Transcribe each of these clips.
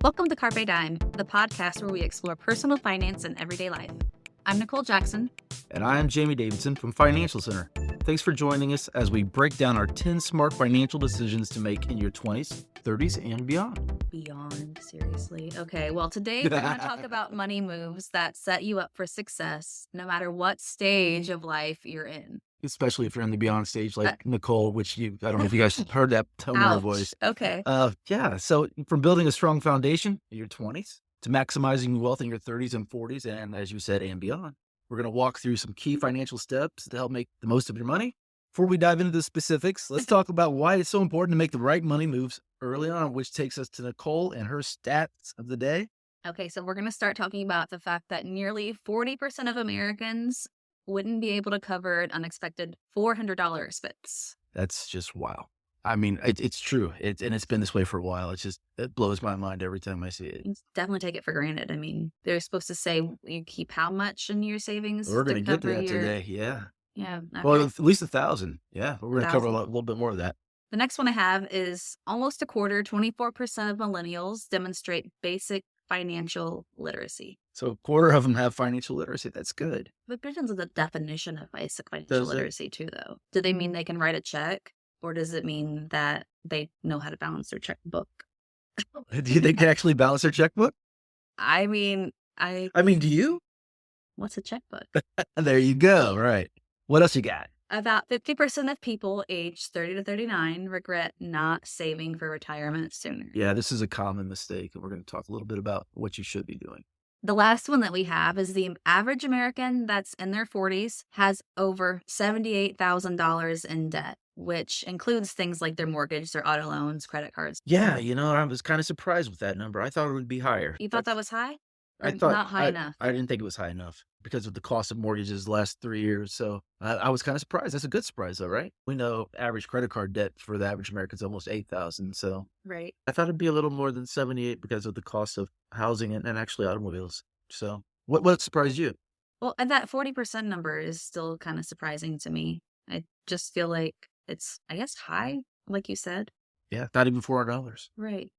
Welcome to Carpe Dime, the podcast where we explore personal finance and everyday life. I'm Nicole Jackson. And I am Jamie Davidson from Financial Center. Thanks for joining us as we break down our 10 smart financial decisions to make in your 20s, 30s, and beyond. Beyond, seriously. Okay, well, today we're going to talk about money moves that set you up for success no matter what stage of life you're in. Especially if you're in the beyond stage like Nicole, which I don't know if you guys heard that tone in her voice. Okay. So from building a strong foundation in your 20s to maximizing wealth in your 30s and 40s, and as you said, and beyond. We're going to walk through some key financial steps to help make the most of your money. Before we dive into the specifics, let's talk about why it's so important to make the right money moves early on, which takes us to Nicole and her stats of the day. Okay, so we're going to start talking about the fact that nearly 40% of Americans wouldn't be able to cover an unexpected $400 expense. That's just wow. I mean, it's true. And it's been this way for a while. It blows my mind every time I see it. You definitely take it for granted. I mean, they're supposed to say you keep how much in your savings? We're going to get to that today. Yeah. Yeah. Okay. Well, at least 1,000. Yeah. We're going to cover a little bit more of that. The next one I have is almost a quarter, 24% of millennials demonstrate basic financial literacy. So a quarter of them have financial literacy. That's good. But it depends on the definition of basic financial literacy too, though. Do they mean they can write a check? Or does it mean that they know how to balance their checkbook? Do you think they actually balance their checkbook? I mean, do you? What's a checkbook? There you go. Right. What else you got? About 50% of people aged 30 to 39 regret not saving for retirement sooner. Yeah, this is a common mistake. And we're going to talk a little bit about what you should be doing. The last one that we have is the average American that's in their 40s has over $78,000 in debt, which includes things like their mortgage, their auto loans, credit cards. Yeah, I was kind of surprised with that number. I thought it would be higher. You thought that was high? I thought not high enough. I didn't think it was high enough because of the cost of mortgages the last 3 years. So I was kind of surprised. That's a good surprise, though, right? We know average credit card debt for the average American is almost $8,000. So right. I thought it'd be a little more than 78 because of the cost of housing and actually automobiles. So what surprised you? Well, and that 40% number is still kind of surprising to me. I just feel like it's, I guess, high, like you said. Yeah, not even $400. Right.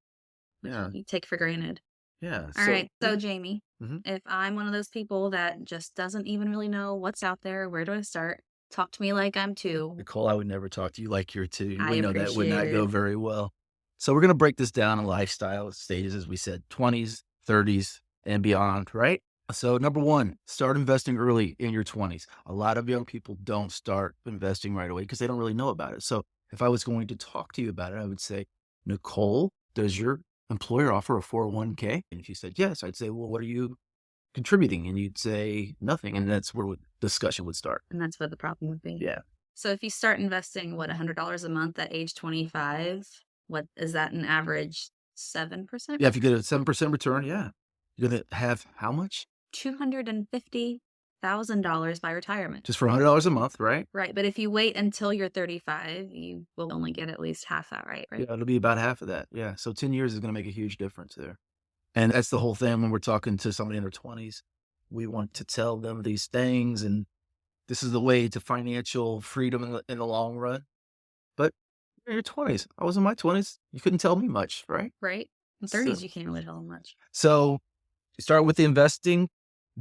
Yeah. You take for granted. Yeah. All right. So, Jamie, if I'm one of those people that just doesn't even really know what's out there, where do I start? Talk to me like I'm two. Nicole, I would never talk to you like you're two. We know that would not go very well. So we're going to break this down in lifestyle stages, as we said, 20s, 30s, and beyond, right? So number one, start investing early in your 20s. A lot of young people don't start investing right away because they don't really know about it. So if I was going to talk to you about it, I would say, Nicole, does your employer offer a 401k? And if you said yes, I'd say, well, what are you contributing? And you'd say nothing. And that's where discussion would start. And that's what the problem would be. Yeah. So if you start investing, $100 a month at age 25, what is that an average 7%? Yeah, if you get a 7% return, yeah. You're going to have how much? $250,000 by retirement. Just for $100 a month, right? Right. But if you wait until you're 35, you will only get at least half that, right? Yeah, it'll be about half of that. Yeah. So 10 years is going to make a huge difference there. And that's the whole thing when we're talking to somebody in their 20s. We want to tell them these things, and this is the way to financial freedom in the long run. But in your 20s, I was in my 20s. You couldn't tell me much, right? Right. In 30s, you can't really tell them much. So you start with the investing.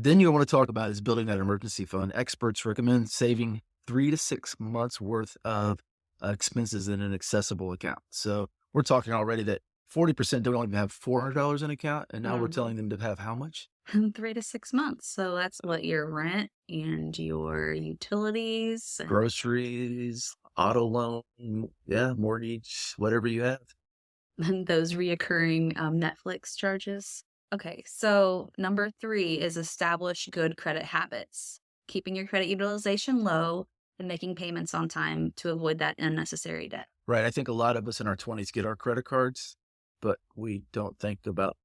Then you want to talk about is building that emergency fund. Experts recommend saving 3 to 6 months worth of expenses in an accessible account. So we're talking already that 40% don't even have $400 in an account. And now we're telling them to have how much? 3 to 6 months. So that's what your rent and your utilities. Groceries, auto loan, mortgage, whatever you have. And those reoccurring Netflix charges. Okay, so number 3 is establish good credit habits, keeping your credit utilization low and making payments on time to avoid that unnecessary debt. Right. I think a lot of us in our 20s get our credit cards, but we don't think about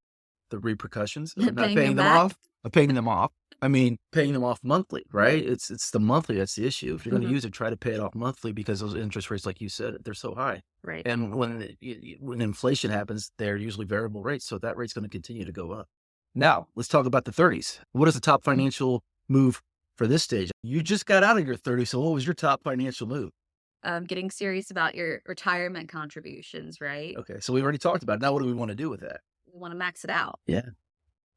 the repercussions of not paying them off. Paying them off. I mean, paying them off monthly, right? It's the monthly that's the issue. If you're going to use it, try to pay it off monthly because those interest rates, like you said, they're so high. Right. And when inflation happens, they're usually variable rates. So that rate's going to continue to go up. Now, let's talk about the 30s. What is the top financial move for this stage? You just got out of your 30s. So what was your top financial move? Getting serious about your retirement contributions, right? Okay. So we already talked about it. Now, what do we want to do with that? We want to max it out. Yeah.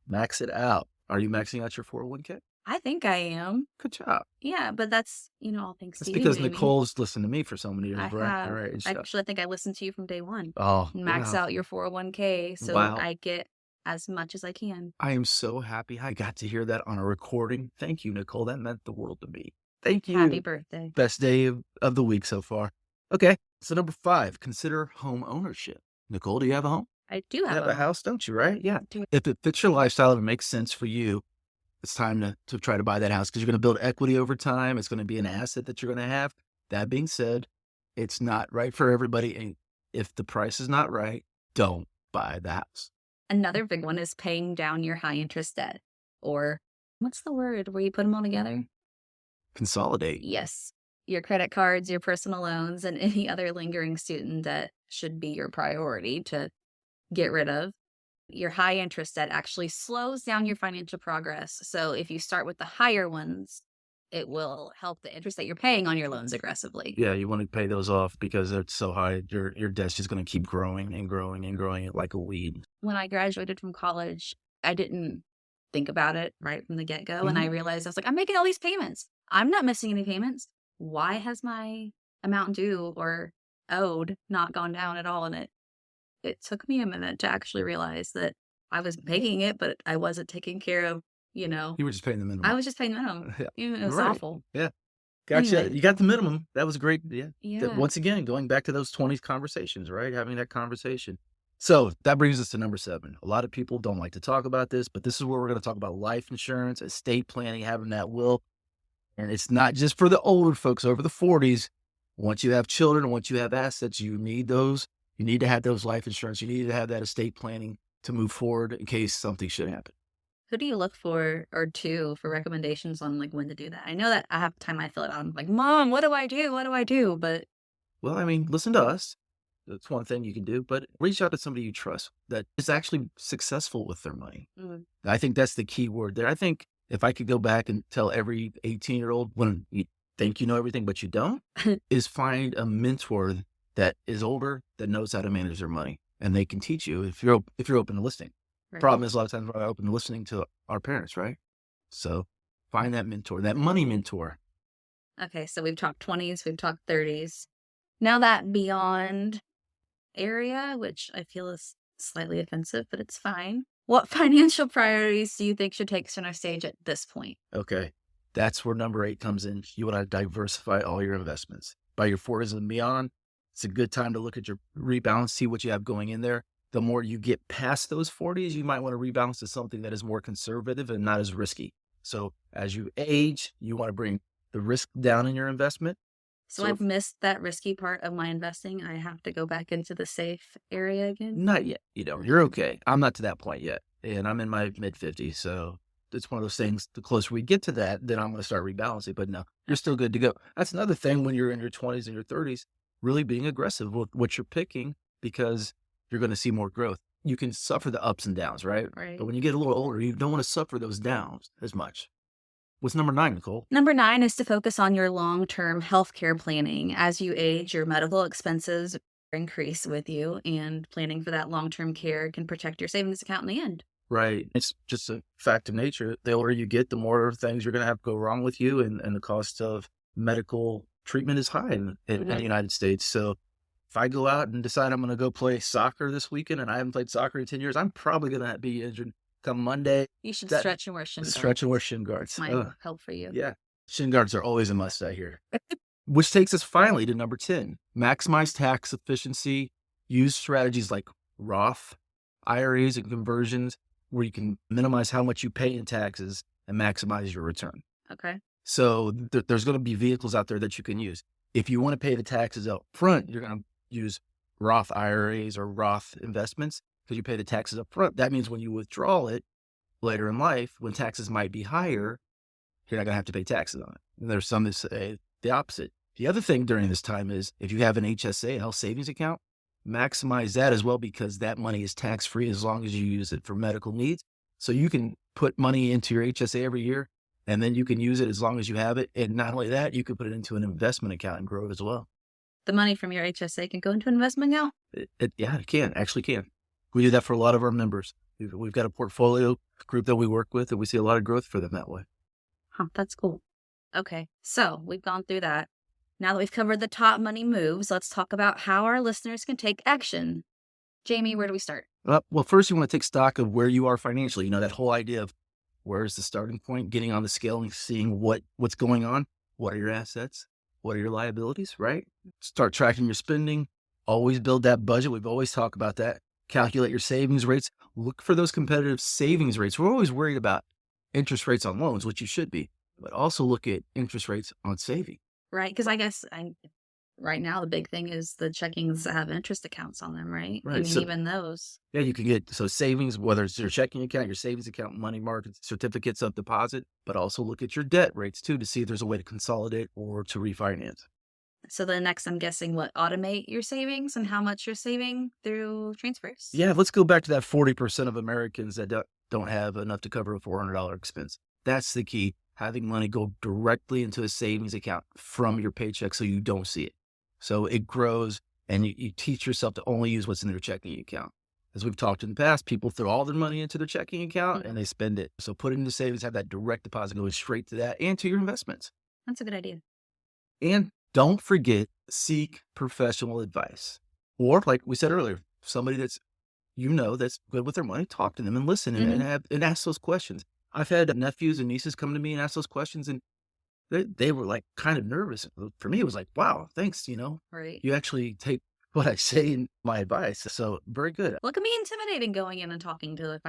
Max it out. Are you maxing out your 401k? I think I am. Good job. Yeah, but that's, all thanks That's to you, because Jamie. Nicole's listened to me for so many I years, right? All have. right. So, Actually, I think I listened to you from day one. oh, Max wow. out your 401k so Wow. I get as much as I can. I am so happy I got to hear that on a recording. Thank you, Nicole. That meant the world to me. Thank Happy you. birthday. Best day of the week so far. Okay. So number 5, consider home ownership. Nicole, do you have a home? I do You have have a a home. house, don't you? Right? Yeah. Do it. If it fits your lifestyle, if it makes sense for you, it's time to try to buy that house because you're going to build equity over time. It's going to be an asset that you're going to have. That being said, it's not right for everybody. And if the price is not right, don't buy the house. Another big one is paying down your high interest debt. Or what's the word where you put them all together? Consolidate. Yes. Your credit cards, your personal loans, and any other lingering student debt should be your priority to get rid of. Your high interest debt actually slows down your financial progress. So if you start with the higher ones, it will help the interest that you're paying on your loans aggressively. Yeah, you want to pay those off because they're so high. Your debt's just going to keep growing and growing and growing like a weed. When I graduated from college, I didn't think about it right from the get-go. And I realized I was like, I'm making all these payments. I'm not missing any payments. Why has my amount due or owed not gone down at all? And it took me a minute to actually realize that I was making it, but I wasn't taking care of, You were just paying the minimum. I was just paying the minimum. Yeah. It was Right. awful. Yeah. Gotcha. Anyway. You got the minimum. That was great. Yeah. Yeah. Once again, going back to those 20s conversations, right? Having that conversation. So that brings us to number 7. A lot of people don't like to talk about this, but this is where we're going to talk about life insurance, estate planning, having that will. And it's not just for the older folks over the 40s. Once you have children, once you have assets, you need those. You need to have those life insurance. You need to have that estate planning to move forward in case something should happen. Who do you look for or to for recommendations on like when to do that? I know that I have time I fill it out. I'm like, Mom, what do I do? What do I do? But Well, I mean, listen to us. That's one thing you can do, but reach out to somebody you trust that is actually successful with their money. I think that's the key word there. I think if I could go back and tell every 18-year-old when you think you know everything, but you don't, is find a mentor that is older, that knows how to manage their money, and they can teach you if you're open to listening. right. Problem is a lot of times we're not open to listening to our parents, right? So find that mentor, that money mentor. Okay, so we've talked 20s, we've talked 30s. Now that beyond area, which I feel is slightly offensive, but it's fine. What financial priorities do you think should take center stage at this point? Okay. That's where number 8 comes in. You want to diversify all your investments. By your 40s and beyond, it's a good time to look at your rebalance, see what you have going in there. The more you get past those 40s, you might want to rebalance to something that is more conservative and not as risky. So as you age, you want to bring the risk down in your investment. So I've missed that risky part of my investing. I have to go back into the safe area again. Not yet. You're okay. I'm not to that point yet. And I'm in my mid-50s. So it's one of those things, the closer we get to that, then I'm going to start rebalancing. But no, you're still good to go. That's another thing when you're in your 20s and your 30s, really being aggressive with what you're picking because you're going to see more growth. You can suffer the ups and downs, right? Right. But when you get a little older, you don't want to suffer those downs as much. What's number 9, Nicole? Number 9 is to focus on your long-term healthcare planning. As you age, your medical expenses increase with you, and planning for that long-term care can protect your savings account in the end. Right. It's just a fact of nature. The older you get, the more things you're going to have go wrong with you, and the cost of medical treatment is high in the United States. So if I go out and decide I'm going to go play soccer this weekend and I haven't played soccer in 10 years, I'm probably going to be injured come Monday. You should stretch and wear shin guards. Stretch and wear shin guards. Might help for you. Yeah. Shin guards are always a must, I hear. Which takes us finally to number 10. Maximize tax efficiency. Use strategies like Roth, IRAs, and conversions where you can minimize how much you pay in taxes and maximize your return. Okay. So there's going to be vehicles out there that you can use. If you want to pay the taxes up front, you're going to use Roth IRAs or Roth investments because you pay the taxes up front. That means when you withdraw it later in life, when taxes might be higher, you're not going to have to pay taxes on it. And there's some that say the opposite. The other thing during this time is if you have an HSA, a health savings account, maximize that as well because that money is tax-free as long as you use it for medical needs. So you can put money into your HSA every year and then you can use it as long as you have it. And not only that, you can put it into an investment account and grow it as well. The money from your HSA can go into an investment account? Yeah, it can. Actually can. We do that for a lot of our members. We've got a portfolio group that we work with, and we see a lot of growth for them that way. Huh, that's cool. Okay, so we've gone through that. Now that we've covered the top money moves, let's talk about how our listeners can take action. Jamie, where do we start? Well, first you want to take stock of where you are financially. That whole idea of where's the starting point, getting on the scale and seeing what's going on. What are your assets? What are your liabilities, right? Start tracking your spending. Always build that budget. We've always talked about that. Calculate your savings rates. Look for those competitive savings rates. We're always worried about interest rates on loans, which you should be, but also look at interest rates on saving. Right, because I guess right now the big thing is the checkings that have interest accounts on them, right? I Right. mean, So even those. yeah, you can get savings, whether it's your checking account, your savings account, money market, certificates of deposit, but also look at your debt rates too to see if there's a way to consolidate or to refinance. So the next, I'm guessing, automate your savings and how much you're saving through transfers. Yeah, let's go back to that 40% of Americans that don't have enough to cover a $400 expense. That's the key. Having money go directly into a savings account from your paycheck so you don't see it. So it grows, and you teach yourself to only use what's in their checking account. As we've talked in the past, people throw all their money into their checking account and they spend it. So put it into savings, have that direct deposit going straight to that and to your investments. That's a good idea. And don't forget, seek professional advice. Or like we said earlier, somebody that's good with their money, talk to them and listen and ask those questions. I've had nephews and nieces come to me and ask those questions, and they were like kind of nervous. For me, it was like, wow, thanks. Right. You actually take what I say in my advice. So very good. Well, it can be intimidating going in and talking to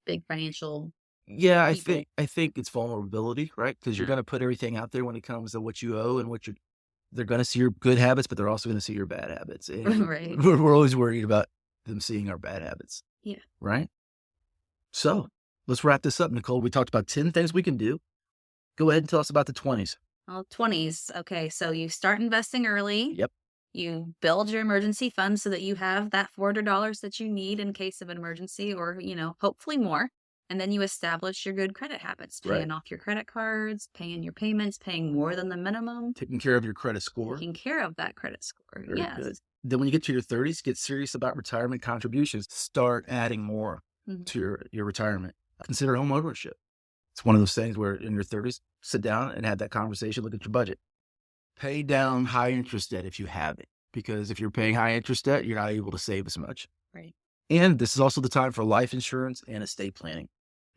big financial. Yeah, people. I think it's vulnerability, right? Because you're going to put everything out there when it comes to what you owe and they're going to see your good habits, but they're also going to see your bad habits. And Right. we're always worried about them seeing our bad habits. Yeah. Right. So let's wrap this up, Nicole. We talked about 10 things we can do. Go ahead and tell us about the 20s. Well, 20s. Okay, so you start investing early. Yep. You build your emergency fund so that you have that $400 that you need in case of an emergency or, hopefully more. And then you establish your good credit habits, paying off your credit cards, paying your payments, paying more than the minimum. Taking care of your credit score. Taking care of that credit score. Very yes. good. Then when you get to your 30s, get serious about retirement contributions. Start adding more to your retirement. Consider home ownership. It's one of those things where in your 30s, sit down and have that conversation, look at your budget. Pay down high interest debt if you have it, because if you're paying high interest debt, you're not able to save as much. Right. And this is also the time for life insurance and estate planning.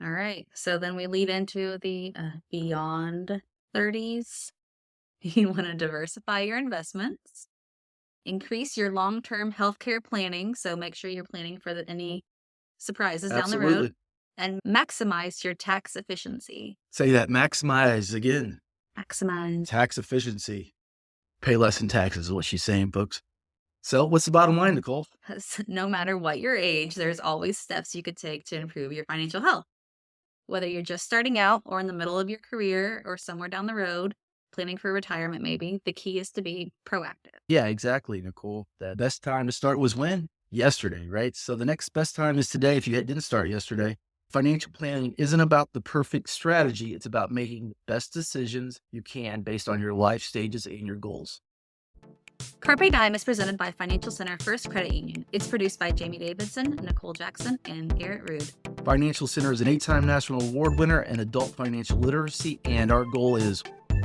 All right. So then we lead into the beyond 30s. You want to diversify your investments, increase your long-term healthcare planning. So make sure you're planning for any surprises down the road, and maximize your tax efficiency. Say that, maximize again. Maximize. Tax efficiency. Pay less in taxes is what she's saying, folks. So what's the bottom line, Nicole? No matter what your age, there's always steps you could take to improve your financial health. Whether you're just starting out or in the middle of your career or somewhere down the road, planning for retirement maybe, the key is to be proactive. Yeah, exactly, Nicole. The best time to start was when? Yesterday, right? So the next best time is today if you didn't start yesterday. Financial planning isn't about the perfect strategy. It's about making the best decisions you can based on your life stages and your goals. Carpe Dime is presented by Financial Center First Credit Union. It's produced by Jamie Davidson, Nicole Jackson, and Garrett Rude. Financial Center is an 8-time national award winner in adult financial literacy, and our goal is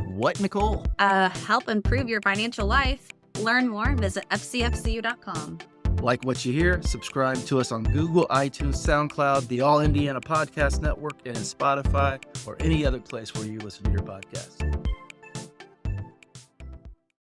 what, Nicole? Help improve your financial life. Learn more, visit fcfcu.com. Like what you hear, subscribe to us on Google, iTunes, SoundCloud, the All Indiana Podcast Network, and Spotify, or any other place where you listen to your podcast.